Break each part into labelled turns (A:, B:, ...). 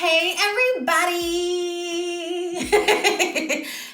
A: Hey everybody!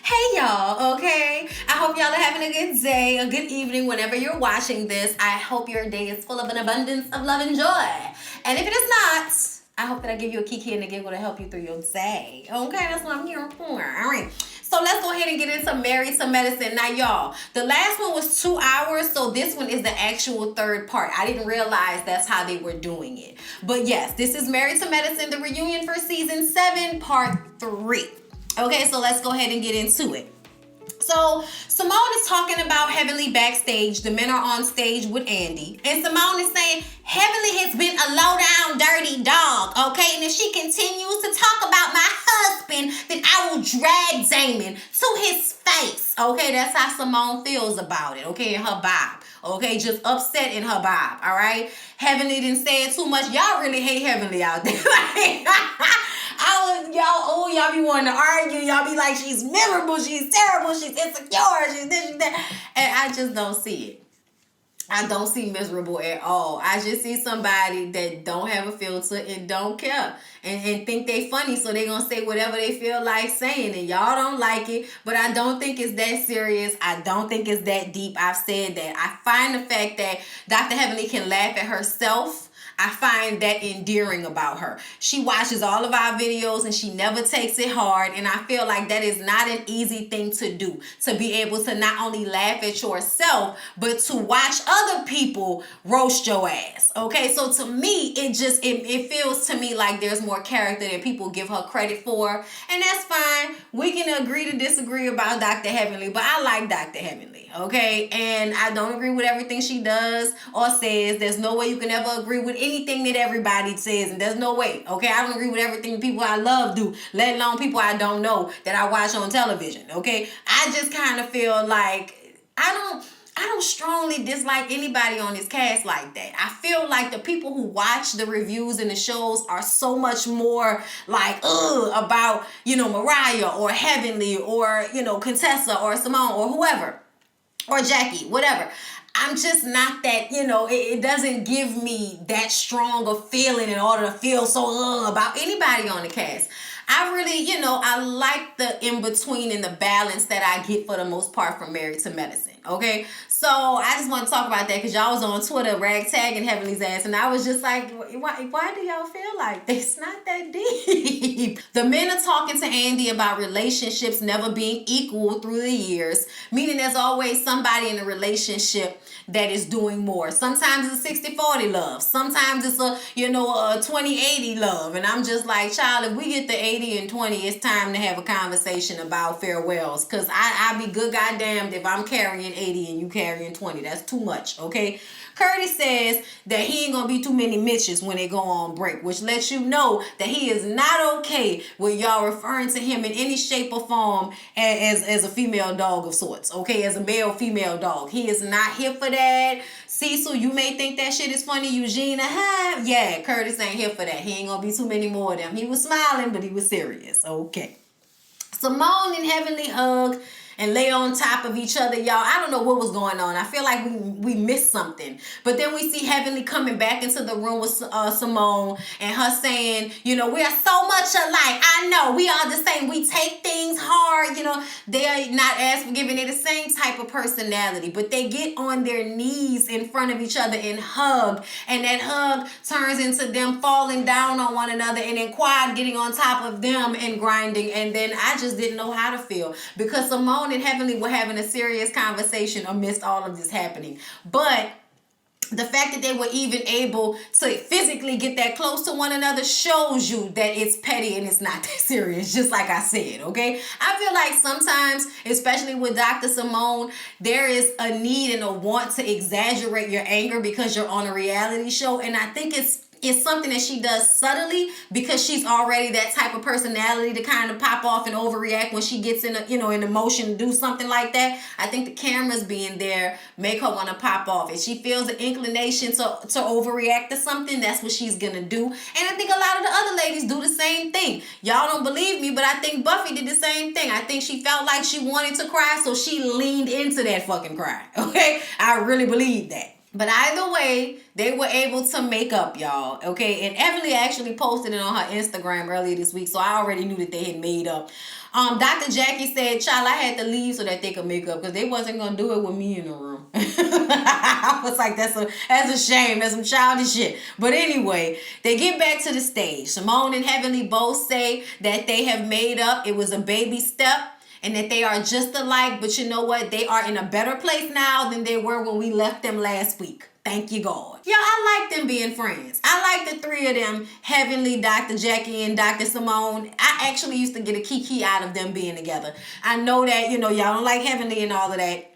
A: Hey y'all, okay? I hope y'all are having a good day, a good evening whenever you're watching this. I hope your day is full of an abundance of love and joy. And if it is not, I hope that I give you a kiki and a giggle to help you through your day. Okay, that's what I'm here for. All right. So let's go ahead and get into Married to Medicine. Now, y'all, the last one was 2 hours, so this one is the actual third part. I didn't realize that's how they were doing it. But yes, this is Married to Medicine, the reunion for season 7, part 3. Okay, so let's go ahead and get into it. So Simone is talking about Heavenly backstage. The men are on stage with Andy. And Simone is saying, Heavenly has been a low-down, dirty dog, okay? And if she continues to talk about my husband, then I will drag Damon to his face, okay? That's how Simone feels about it, okay, in her vibe, okay? Just upset in her vibe, all right? Heavenly didn't say it too much. Y'all really hate Heavenly out there. Y'all be wanting to argue. Y'all be like, she's miserable, she's terrible, she's insecure, she's this, she's that. And I just don't see it. I don't see miserable at all. I just see somebody that don't have a filter and don't care. And think they funny, so they gonna say whatever they feel like saying. And y'all don't like it, but I don't think it's that serious. I don't think it's that deep. I've said that. I find the fact that Dr. Heavenly can laugh at herself, I find that endearing about her. She watches all of our videos and she never takes it hard. And I feel like that is not an easy thing to do. To be able to not only laugh at yourself, but to watch other people roast your ass. Okay, so to me, it feels to me like there's more character than people give her credit for. And that's fine. We can agree to disagree about Dr. Heavenly, but I like Dr. Heavenly, okay? And I don't agree with everything she does or says. There's no way you can ever agree with anything that everybody says, and there's no way, okay? I don't agree with everything people I love do, let alone people I don't know that I watch on television, okay? I just kind of feel like I don't strongly dislike anybody on this cast like that. I feel like the people who watch the reviews and the shows are so much more like, about, Mariah or Heavenly or, Contessa or Simone or whoever, or Jackie, whatever. I'm just not that, it doesn't give me that strong a feeling in order to feel so about anybody on the cast. I really, I like the in-between and the balance that I get for the most part from Married to Medicine, okay? So I just want to talk about that because y'all was on Twitter ragtagging Heavenly's ass, and I was just like, why do y'all feel like this? It's not that deep. The men are talking to Andy about relationships never being equal through the years, meaning there's always somebody in a relationship that is doing more. Sometimes it's a 60-40 love. Sometimes it's a 20-80 love. And I'm just like, child, if we get to 80 and 20, it's time to have a conversation about farewells. Because I be good goddamned if I'm carrying 80 and you carrying 20. That's too much, okay? Curtis says that he ain't gonna be too many Mitches when they go on break, which lets you know that he is not okay with y'all referring to him in any shape or form as a female dog of sorts, okay? As a male-female dog. He is not here for that. Cecil, you may think that shit is funny. Eugene, yeah, Curtis ain't here for that. He ain't gonna be too many more of them. He was smiling, but he was serious, okay? Simone and Heavenly hug and lay on top of each other, y'all. I don't know what was going on. I feel like we missed something. But then we see Heavenly coming back into the room with Simone and her saying, we are so much alike. I know, we are the same. We take things hard, They are not as forgiving. They're the same type of personality. But they get on their knees in front of each other and hug. And that hug turns into them falling down on one another and then Quad getting on top of them and grinding. And then I just didn't know how to feel because Simone and Heavenly were having a serious conversation amidst all of this happening. But the fact that they were even able to physically get that close to one another shows you that it's petty and it's not that serious, just like I said, okay? I feel like sometimes, especially with Dr. Simone, there is a need and a want to exaggerate your anger because you're on a reality show, and I think it's something that she does subtly because she's already that type of personality to kind of pop off and overreact when she gets in in emotion to do something like that. I think the cameras being there make her want to pop off. If she feels an inclination to overreact to something, that's what she's gonna do. And I think a lot of the other ladies do the same thing. Y'all don't believe me, but I think Buffy did the same thing. I think she felt like she wanted to cry, so she leaned into that fucking cry. Okay? I really believe that. But either way, they were able to make up, y'all. Okay, and Heavenly actually posted it on her Instagram earlier this week, so I already knew that they had made up. Dr. Jackie said, "Child, I had to leave so that they could make up because they wasn't gonna do it with me in the room." I was like, "That's a shame. That's some childish shit." But anyway, they get back to the stage. Simone and Heavenly both say that they have made up. It was a baby step, and that they are just alike, but you know what? They are in a better place now than they were when we left them last week. Thank you, God. Yeah, I like them being friends. I like the three of them, Heavenly, Dr. Jackie, and Dr. Simone. I actually used to get a kiki out of them being together. I know that, y'all don't like Heavenly and all of that.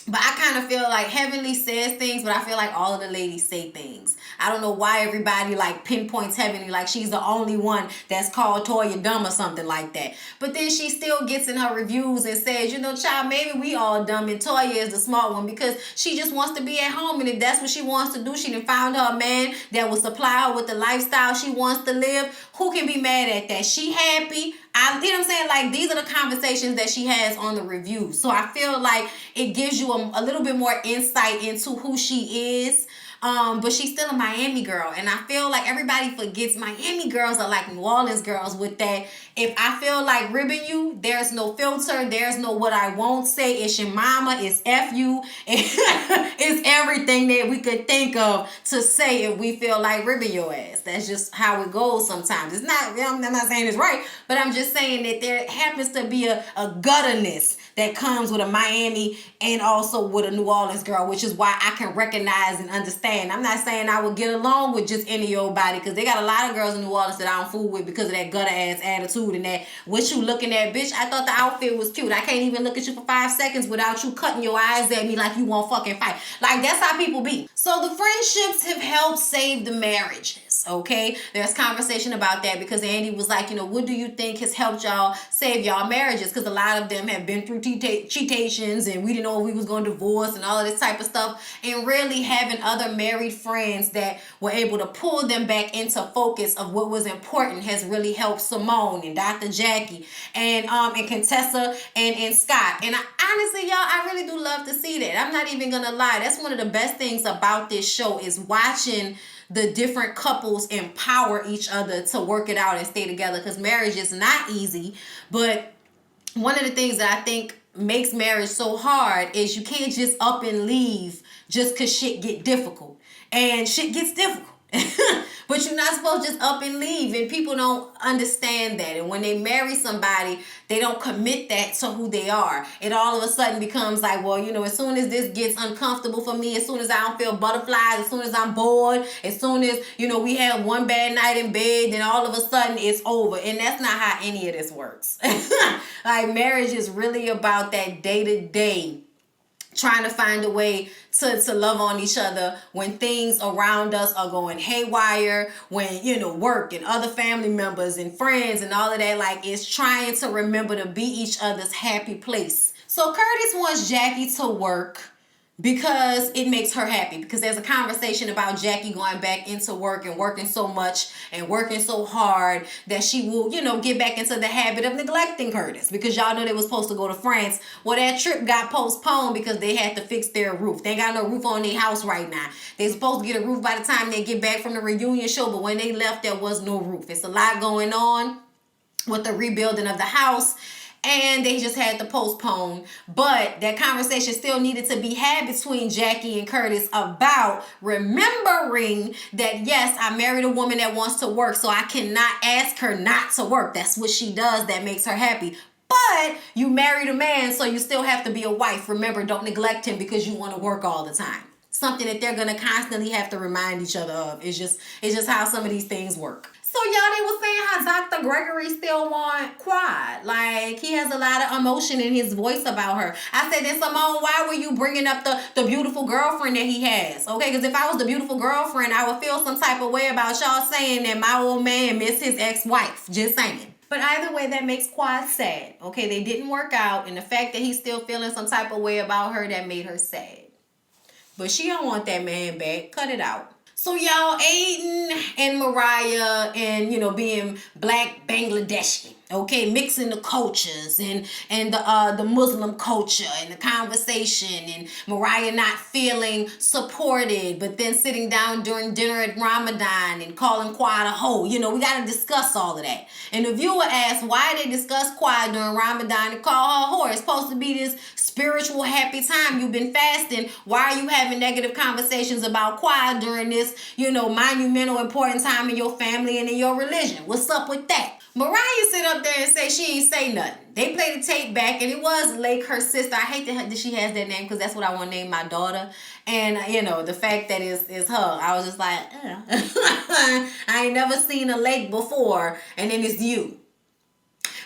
A: But I kind of feel like Heavenly says things, but I feel like all of the ladies say things. I don't know why everybody like pinpoints Heavenly like she's the only one that's called Toya dumb or something like that. But then she still gets in her reviews and says, child, maybe we all dumb and Toya is the smart one because she just wants to be at home. And if that's what she wants to do, she done found her a man that will supply her with the lifestyle she wants to live. Who can be mad at that? She happy. You know what I'm saying? Like, these are the conversations that she has on the reviews. So I feel like it gives you a little bit more insight into who she is. But she's still a Miami girl. And I feel like everybody forgets Miami girls are like New Orleans girls with that. If I feel like ribbing you, there's no filter. There's no what I won't say. It's your mama. It's F you. It's everything that we could think of to say if we feel like ribbing your ass. That's just how it goes sometimes. It's not, I'm not saying it's right, but I'm just saying that there happens to be a gutterness that comes with a Miami and also with a New Orleans girl, which is why I can recognize and understand. I'm not saying I would get along with just any old body because they got a lot of girls in New Orleans that I don't fool with because of that gutter ass attitude and that what you looking at, bitch. I thought the outfit was cute. I can't even look at you for 5 seconds without you cutting your eyes at me like you won't fucking fight. Like, that's how people be. So the friendships have helped save the marriages, okay? There's conversation about that because Andy was like, what do you think has helped y'all save y'all marriages? Because a lot of them have been through cheatations and we didn't know if we was going to divorce and all of this type of stuff. And really having other married friends that were able to pull them back into focus of what was important has really helped Simone and Dr. Jackie and Contessa and Scott. And honestly, y'all, I really do love to see that. I'm not even going to lie. That's one of the best things about this show is watching the different couples empower each other to work it out and stay together because marriage is not easy. But one of the things that I think makes marriage so hard is you can't just up and leave just because shit get difficult. And shit gets difficult. But you're not supposed to just up and leave. And people don't understand that. And when they marry somebody, they don't commit that to who they are. It all of a sudden becomes like, well, as soon as this gets uncomfortable for me, as soon as I don't feel butterflies, as soon as I'm bored, as soon as, we have one bad night in bed, then all of a sudden it's over. And that's not how any of this works. Like, marriage is really about that day-to-day trying to find a way to love on each other when things around us are going haywire, when, work and other family members and friends and all of that, like, it's trying to remember to be each other's happy place. So Curtis wants Jackie to work because it makes her happy, because there's a conversation about Jackie going back into work and working so much and working so hard that she will, get back into the habit of neglecting Curtis, because y'all know they were supposed to go to France. Well, that trip got postponed because they had to fix their roof. They ain't got no roof on their house right now. They're supposed to get a roof by the time they get back from the reunion show, but when they left, there was no roof. It's a lot going on with the rebuilding of the house, and they just had to postpone. But that conversation still needed to be had between Jackie and Curtis about remembering that, yes, I married a woman that wants to work, so I cannot ask her not to work. That's what she does that makes her happy. But you married a man, so you still have to be a wife. Remember, don't neglect him because you want to work all the time. Something that they're going to constantly have to remind each other of. It's just how some of these things work. So y'all, they were saying how Dr. Gregory still want Quad. Like, he has a lot of emotion in his voice about her. I said, then Simone, why were you bringing up the beautiful girlfriend that he has? Okay, because if I was the beautiful girlfriend, I would feel some type of way about y'all saying that my old man missed his ex-wife. Just saying. But either way, that makes Quad sad. Okay, they didn't work out. And the fact that he's still feeling some type of way about her, that made her sad. But she don't want that man back. Cut it out. So y'all, Aiden and Mariah and, being black Bangladeshi, Okay, mixing the cultures and the Muslim culture and the conversation, and Mariah not feeling supported, but then sitting down during dinner at Ramadan and calling Quad a hoe. You know, we got to discuss all of that. And the viewer asked why they discuss Quad during Ramadan and call her a whore. It's supposed to be this spiritual happy time. You've been fasting. Why are you having negative conversations about Quad during this, you know, monumental important time in your family and in your religion? What's up with that? Mariah sit up there and say she ain't say nothing. They played the tape back, and it was Lake, her sister. I hate that she has that name because that's what I want to name my daughter. And, you know, the fact that it's her, I was just like, I ain't never seen a Lake before, and then it's you.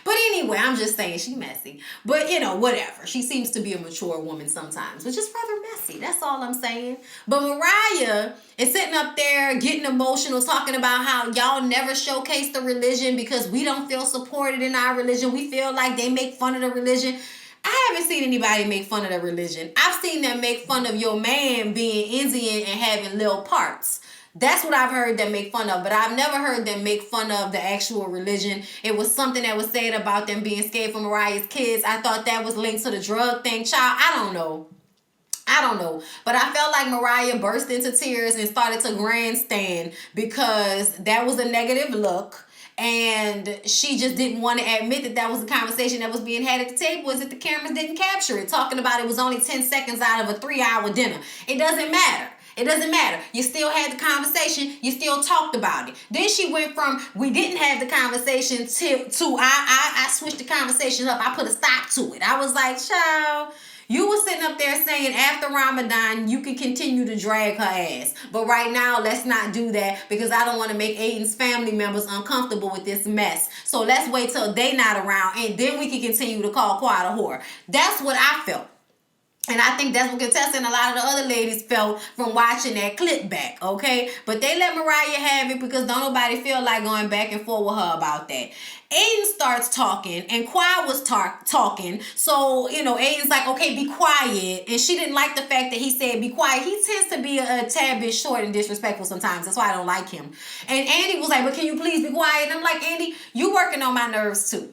A: But anyway, I'm just saying she messy. But, you know, whatever. She seems to be a mature woman sometimes, which is rather messy. That's all I'm saying. But Mariah is sitting up there getting emotional, talking about how y'all never showcase the religion because we don't feel supported in our religion. We feel like they make fun of the religion. I haven't seen anybody make fun of the religion. I've seen them make fun of your man being Indian and having little parts. That's what I've heard them make fun of, but I've never heard them make fun of the actual religion. It was something that was said about them being scared for Mariah's kids. I thought that was linked to the drug thing. Child, I don't know. But I felt like Mariah burst into tears and started to grandstand because that was a negative look. And she just didn't want to admit that that was a conversation that was being had at the table, as if the cameras didn't capture it. Talking about it was only 10 seconds out of a 3-hour dinner. It doesn't matter. It doesn't matter. You still had the conversation. You still talked about it. Then she went from we didn't have the conversation to I switched the conversation up. I put a stop to it. I was like, child, you were sitting up there saying after Ramadan you can continue to drag her ass. But right now, let's not do that because I don't want to make Aiden's family members uncomfortable with this mess. So let's wait till they not around and then we can continue to call Quad a whore. That's what I felt. And I think that's what Contessa and a lot of the other ladies felt from watching that clip back, okay? But they let Mariah have it because don't nobody feel like going back and forth with her about that. Aiden starts talking, and Quad was talking. So, you know, Aiden's like, okay, be quiet. And she didn't like the fact that he said be quiet. He tends to be a tad bit short and disrespectful sometimes. That's why I don't like him. And Andy was like, but can you please be quiet? And I'm like, Andy, you working on my nerves too.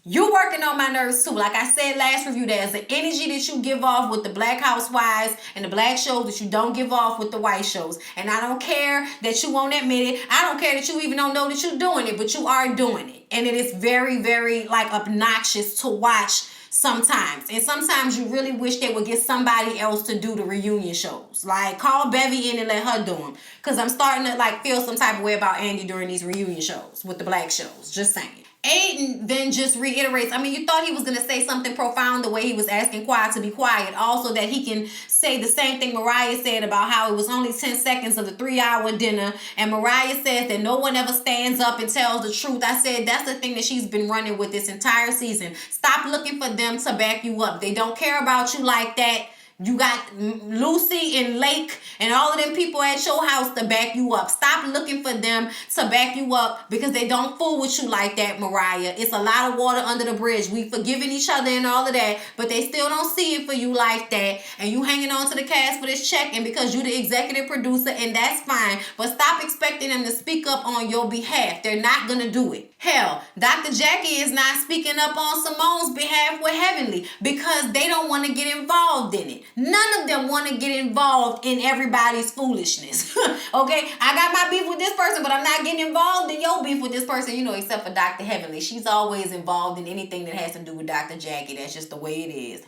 A: You're working on my nerves too. Like I said last review, there's the energy that you give off with the Black Housewives and the black shows that you don't give off with the white shows. And I don't care that you won't admit it. I don't care that you even don't know that you're doing it, but you are doing it. And it is very, very like obnoxious to watch sometimes. And sometimes you really wish they would get somebody else to do the reunion shows. Like call Bevy in and let her do them. Because I'm starting to like feel some type of way about Andy during these reunion shows with the black shows. Just saying. Aiden then just reiterates, I mean, you thought he was going to say something profound the way he was asking Quiet to be quiet. Also that he can say the same thing Mariah said about how it was only 10 seconds of the 3-hour dinner. And Mariah says that no one ever stands up and tells the truth. I said that's the thing that she's been running with this entire season. Stop looking for them to back you up. They don't care about you like that. You got Lucy and Lake and all of them people at your house to back you up. Stop looking for them to back you up because they don't fool with you like that, Mariah. It's a lot of water under the bridge. We forgiving each other and all of that, but they still don't see it for you like that. And you hanging on to the cast for this check and because you the executive producer, and that's fine. But stop expecting them to speak up on your behalf. They're not going to do it. Hell, Dr. Jackie is not speaking up on Simone's behalf with Heavenly because they don't want to get involved in it. None of them want to get involved in everybody's foolishness. Okay? I got my beef with this person, but I'm not getting involved in your beef with this person, you know, except for Dr. Heavenly. She's always involved in anything that has to do with Dr. Jackie. That's just the way it is,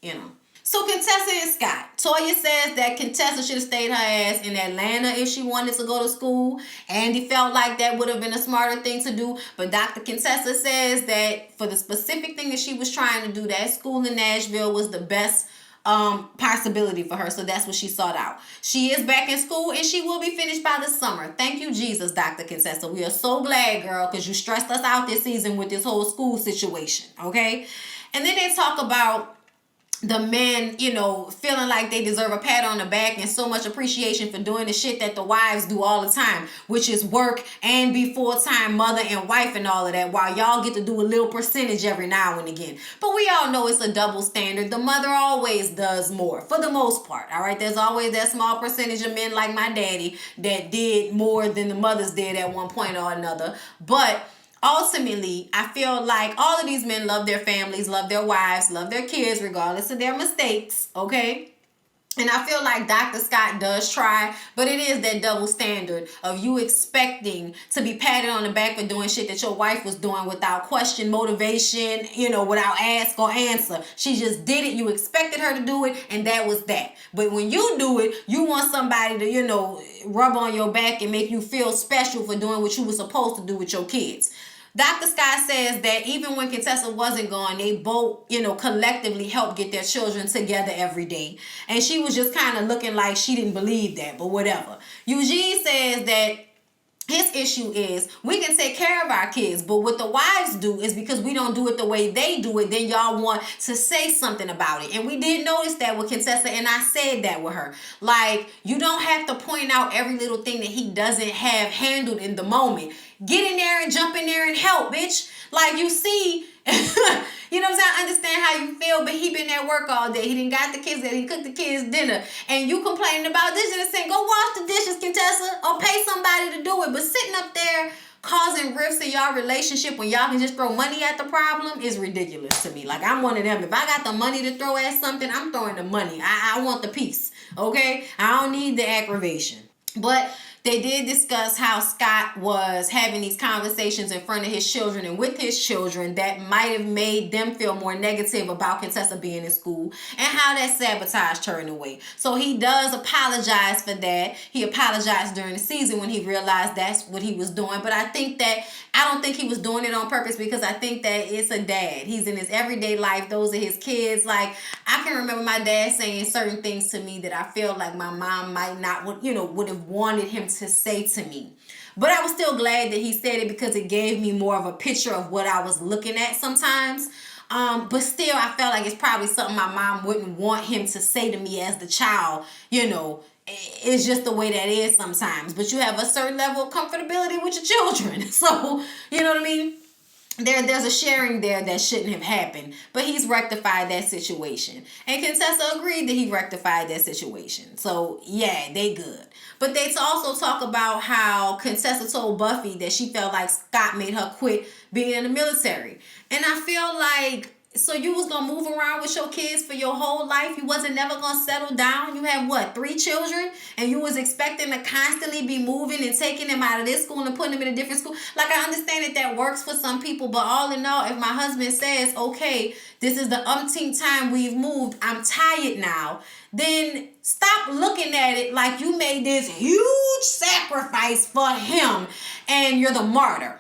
A: you know. So Contessa and Scott. Toya says that Contessa should have stayed her ass in Atlanta if she wanted to go to school. Andy felt like that would have been a smarter thing to do. But Dr. Contessa says that for the specific thing that she was trying to do, that school in Nashville was the best possibility for her. So that's what she sought out. She is back in school and she will be finished by the summer. Thank you, Jesus, Dr. Contessa. We are so glad, girl, because you stressed us out this season with this whole school situation. Okay? And then they talk about the men, you know, feeling like they deserve a pat on the back and so much appreciation for doing the shit that the wives do all the time, which is work and be full-time mother and wife and all of that, while y'all get to do a little percentage every now and again. But we all know it's a double standard. The mother always does more, for the most part, all right? There's always that small percentage of men like my daddy that did more than the mothers did at one point or another. But ultimately, I feel like all of these men love their families, love their wives, love their kids, regardless of their mistakes, okay? And I feel like Dr. Scott does try, but it is that double standard of you expecting to be patted on the back for doing shit that your wife was doing without question, motivation, without ask or answer. She just did it. You expected her to do it, and that was that. But when you do it, you want somebody to, rub on your back and make you feel special for doing what you were supposed to do with your kids. Dr. Scott says that even when Contessa wasn't gone, they both, collectively helped get their children together every day. And she was just kind of looking like she didn't believe that, but whatever. Eugene says that his issue is we can take care of our kids, but what the wives do is because we don't do it the way they do it, then y'all want to say something about it. And we did notice that with Contessa, and I said that with her. Like, you don't have to point out every little thing that he doesn't have handled in the moment. Get in there and jump in there and help, bitch. Like, you see, you know what I'm saying? I understand how you feel, but he been at work all day. He didn't got the kids, he cooked the kids dinner. And you complaining about dishes and saying, go wash the dishes, Contessa, or pay somebody to do it. But sitting up there causing rifts in y'all relationship when y'all can just throw money at the problem is ridiculous to me. Like, I'm one of them. If I got the money to throw at something, I'm throwing the money. I want the peace, okay? I don't need the aggravation. But they did discuss how Scott was having these conversations in front of his children and with his children that might have made them feel more negative about Contessa being in school and how that sabotaged her in a way. So he does apologize for that. He apologized during the season when he realized that's what he was doing. But I don't think he was doing it on purpose, because I think that it's a dad. He's in his everyday life. Those are his kids. Like, I can remember my dad saying certain things to me that I feel like my mom might not would have wanted him to say to me. But I was still glad that he said it, because it gave me more of a picture of what I was looking at sometimes. But still, I felt like it's probably something my mom wouldn't want him to say to me as the child. It's just the way that is sometimes. But you have a certain level of comfortability with your children. So, you know what I mean? There's a sharing there that shouldn't have happened, but he's rectified that situation. And Contessa agreed that he rectified that situation. So, yeah, they good. But they also talk about how Contessa told Buffy that she felt like Scott made her quit being in the military. And I feel like, so you was going to move around with your kids for your whole life? You wasn't never going to settle down? You have, 3 children? And you was expecting to constantly be moving and taking them out of this school and putting them in a different school? Like, I understand that works for some people, but all in all, if my husband says, okay, this is the umpteenth time we've moved, I'm tired now, then stop looking at it like you made this huge sacrifice for him and you're the martyr.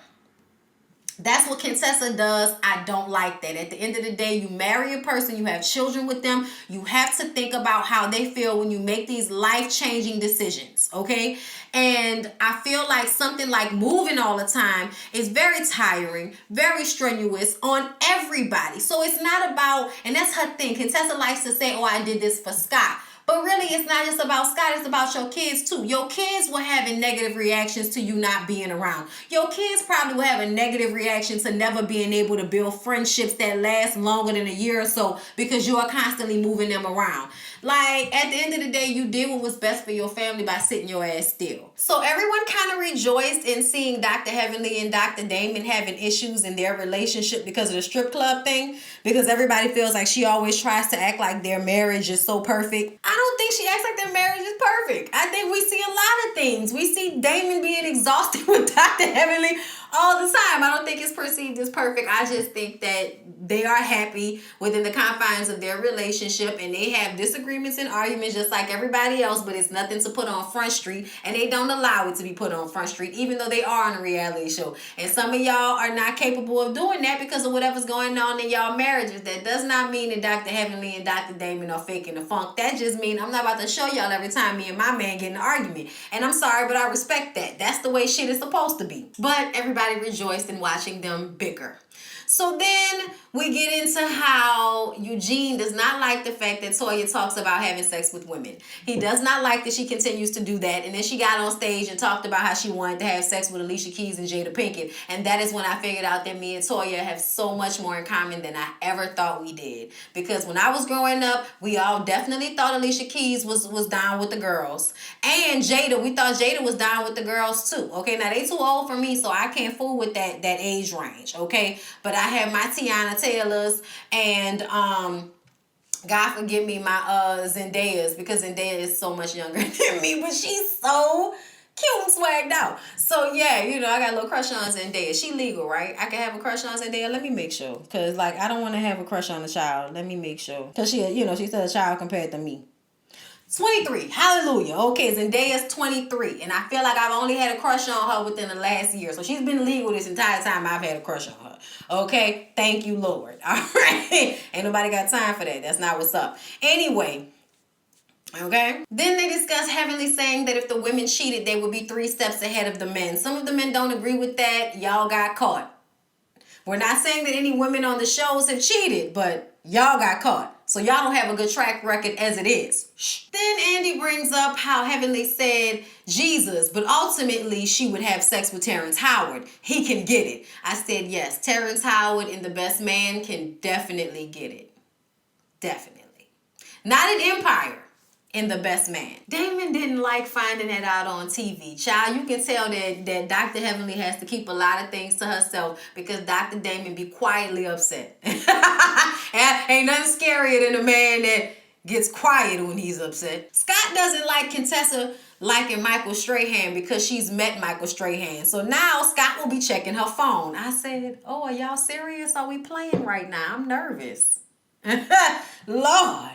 A: That's what Contessa does. I don't like that. At the end of the day, you marry a person, you have children with them. You have to think about how they feel when you make these life-changing decisions, okay? And I feel like something like moving all the time is very tiring, very strenuous on everybody. So it's not about, and that's her thing. Contessa likes to say, oh, I did this for Scott. But really, it's not just about Scott, it's about your kids too. Your kids were having negative reactions to you not being around. Your kids probably will have a negative reaction to never being able to build friendships that last longer than a year or so because you are constantly moving them around. Like, at the end of the day, you did what was best for your family by sitting your ass still. So everyone kind of rejoiced in seeing Dr. Heavenly and Dr. Damon having issues in their relationship because of the strip club thing, because everybody feels like she always tries to act like their marriage is so perfect. I don't think she acts like their marriage is perfect. I think we see a lot of things. We see Damon being exhausted with Dr. Heavenly all the time. I don't think it's perceived as perfect. I just think that they are happy within the confines of their relationship, and they have disagreements and arguments just like everybody else, but it's nothing to put on Front Street, and they don't allow it to be put on Front Street, even though they are on a reality show. And some of y'all are not capable of doing that because of whatever's going on in y'all marriages. That does not mean that Dr. Heavenly and Dr. Damon are faking the funk. That just means I'm not about to show y'all every time me and my man get in an argument. And I'm sorry, but I respect that. That's the way shit is supposed to be. But everybody rejoiced in watching them bicker. So then we get into how Eugene does not like the fact that Toya talks about having sex with women. He does not like that she continues to do that. And then she got on stage and talked about how she wanted to have sex with Alicia Keys and Jada Pinkett. And that is when I figured out that me and Toya have so much more in common than I ever thought we did. Because when I was growing up, we all definitely thought Alicia Keys was down with the girls. And Jada, we thought Jada was down with the girls too. Okay, now they too old for me, so I can't can't fool with that age range, okay? But I have my Tiana Taylors and God forgive me, my Zendayas, because Zendaya is so much younger than me, but she's so cute and swagged out. So yeah, you know, I got a little crush on Zendaya. She legal, right? I can have a crush on Zendaya. Let me make sure, cause like I don't want to have a crush on a child. Let me make sure, cause she, you know, she's still a child compared to me. 23. Hallelujah. Okay, Zendaya's 23. And I feel like I've only had a crush on her within the last year. So she's been legal this entire time I've had a crush on her. Okay? Thank you, Lord. All right? Ain't nobody got time for that. That's not what's up. Anyway. Okay? Then they discuss Heavenly saying that if the women cheated, they would be 3 steps ahead of the men. Some of the men don't agree with that. Y'all got caught. We're not saying that any women on the shows have cheated, but y'all got caught. So y'all don't have a good track record as it is. Shh. Then Andy brings up how Heavenly said Jesus, but ultimately she would have sex with Terrence Howard. He can get it. I said yes. Terrence Howard in The Best Man can definitely get it. Definitely. Not an Empire. In The Best Man. Damon didn't like finding it out on TV. Child, you can tell that Dr. Heavenly has to keep a lot of things to herself because Dr. Damon be quietly upset. Ain't nothing scarier than a man that gets quiet when he's upset. Scott doesn't like Contessa liking Michael Strahan because she's met Michael Strahan. So now Scott will be checking her phone. I said, oh, are y'all serious? Are we playing right now? I'm nervous. Lord.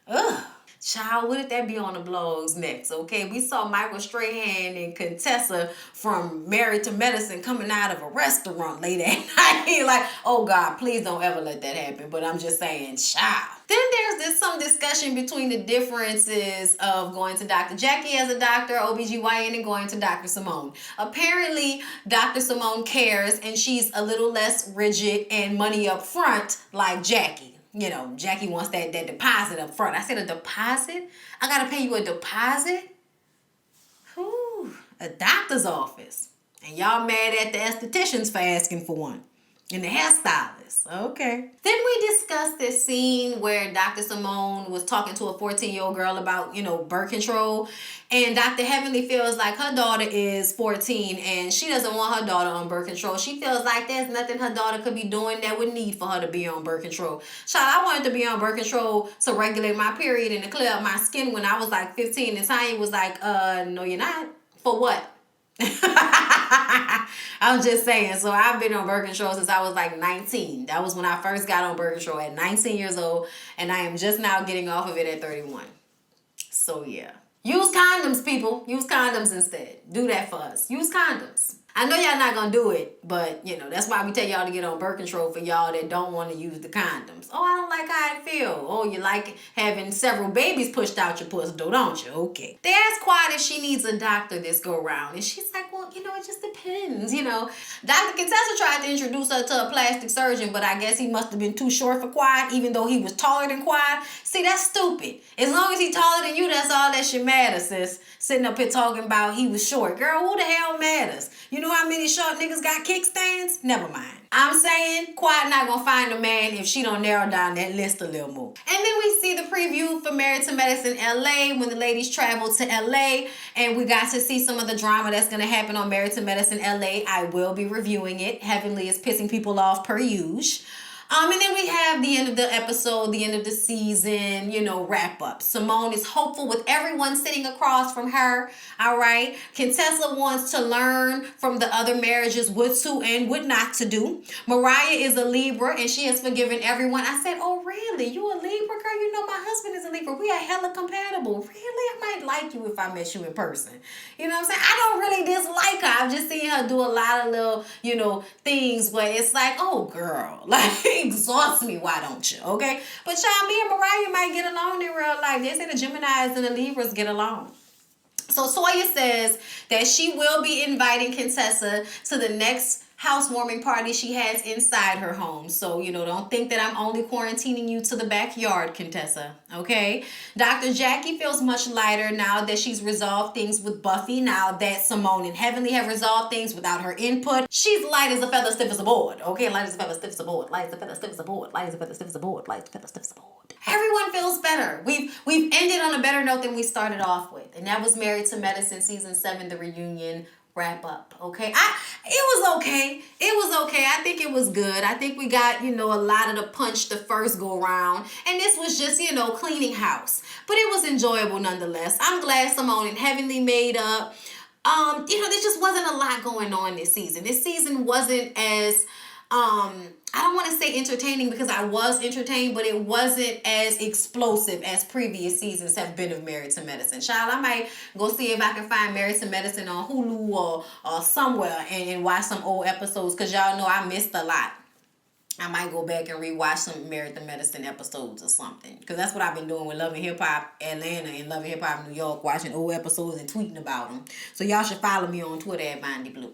A: Ugh. Child, what did that be on the blogs next? Okay, we saw Michael Strahan and Contessa from Married to Medicine coming out of a restaurant late at night. Like, oh God, please don't ever let that happen. But I'm just saying, child. Then there's some discussion between the differences of going to Dr. Jackie as a doctor, OBGYN, and going to Dr. Simone. Apparently, Dr. Simone cares and she's a little less rigid and money up front like Jackie. You know, Jackie wants that deposit up front. I said, a deposit? I got to pay you a deposit? Whew, a doctor's office. And y'all mad at the estheticians for asking for one. And the hairstylist. Okay. Then we discussed this scene where Dr. Simone was talking to a 14-year-old girl about, you know, birth control. And Dr. Heavenly feels like her daughter is 14 and she doesn't want her daughter on birth control. She feels like there's nothing her daughter could be doing that would need for her to be on birth control. Child, I wanted to be on birth control to regulate my period and to clear up my skin when I was like 15. And Tanya was like, no, you're not. For what? I'm just saying. So I've been on birth control since I was like 19. That was when I first got on birth control at 19 years old. And I am just now getting off of it at 31. So yeah. Use condoms, people. Use condoms instead. Do that for us. Use condoms. I know y'all not going to do it, but, you know, that's why we tell y'all to get on birth control for y'all that don't want to use the condoms. Oh, I don't like how it feel. Oh, you like having several babies pushed out your pussy, don't you? Okay. They asked Quad if she needs a doctor this go round, and she's like, well, you know, it just depends, you know. Dr. Contessa tried to introduce her to a plastic surgeon, but I guess he must have been too short for Quad, even though he was taller than Quad. See, that's stupid. As long as he's taller than you, that's all that should matter, sis. Sitting up here talking about he was short. Girl, who the hell matters? You know how many short niggas got kickstands? Never mind. I'm saying Quad not gonna find a man if she don't narrow down that list a little more. And then we see the preview for Married to Medicine LA when the ladies travel to LA and we got to see some of the drama that's gonna happen on Married to Medicine LA. I will be reviewing it. Heavenly is pissing people off per usual. And then we have the end of the episode, the end of the season, you know, wrap up. Simone is hopeful with everyone sitting across from her, all right? Contessa wants to learn from the other marriages what to and what not to do. Mariah is a Libra, and she has forgiven everyone. I said, oh, really? You a Libra, girl? You know my husband is a Libra. We are hella compatible. Really? I might like you if I met you in person. You know what I'm saying? I don't really dislike her. I've just seen her do a lot of little, you know, things where it's like, oh, girl, like, exhausts me, why don't you? Okay, but y'all, me and Mariah might get along in real life. They say the Geminis and the Libras get along. So Toya says that she will be inviting Contessa to the next housewarming party she has inside her home. So, you know, don't think that I'm only quarantining you to the backyard, Contessa, okay? Dr. Jackie feels much lighter now that she's resolved things with Buffy, now that Simone and Heavenly have resolved things without her input. She's light as a feather, stiff as a board, okay? Light as a feather, stiff as a board, light as a feather, stiff as a board, light as a feather, stiff as a board, light as a feather, stiff as a board. Everyone feels better. We've ended on a better note than we started off with, and that was Married to Medicine Season 7, The Reunion, wrap up. Okay, it was okay. It was okay. I think it was good. I think we got, a lot of the punch the first go round, and this was just, cleaning house, but it was enjoyable nonetheless. I'm glad Simone and Heavenly made up. There just wasn't a lot going on this season. This season wasn't as I don't want to say entertaining, because I was entertained, but it wasn't as explosive as previous seasons have been of Married to Medicine. Child, I might go see if I can find Married to Medicine on Hulu or somewhere and watch some old episodes, because y'all know I missed a lot. I might go back and rewatch some Married to Medicine episodes or something, because that's what I've been doing with Love and Hip Hop Atlanta and Love and Hip Hop New York, watching old episodes and tweeting about them. So y'all should follow me on Twitter at BONDY.BRITTANY.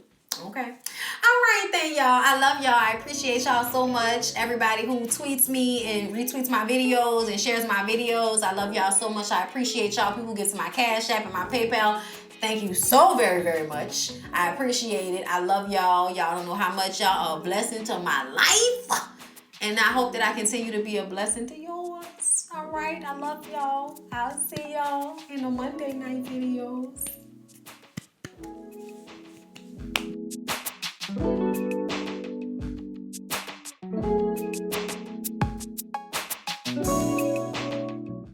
A: Okay. All right then, y'all. I love y'all. I appreciate y'all so much. Everybody who tweets me and retweets my videos and shares my videos, I love y'all so much. I appreciate y'all. People get to my Cash App and my PayPal. Thank you so very, very much. I appreciate it. I love y'all. Y'all don't know how much y'all are a blessing to my life. And I hope that I continue to be a blessing to yours. All right. I love y'all. I'll see y'all in the Monday night videos. Thank you.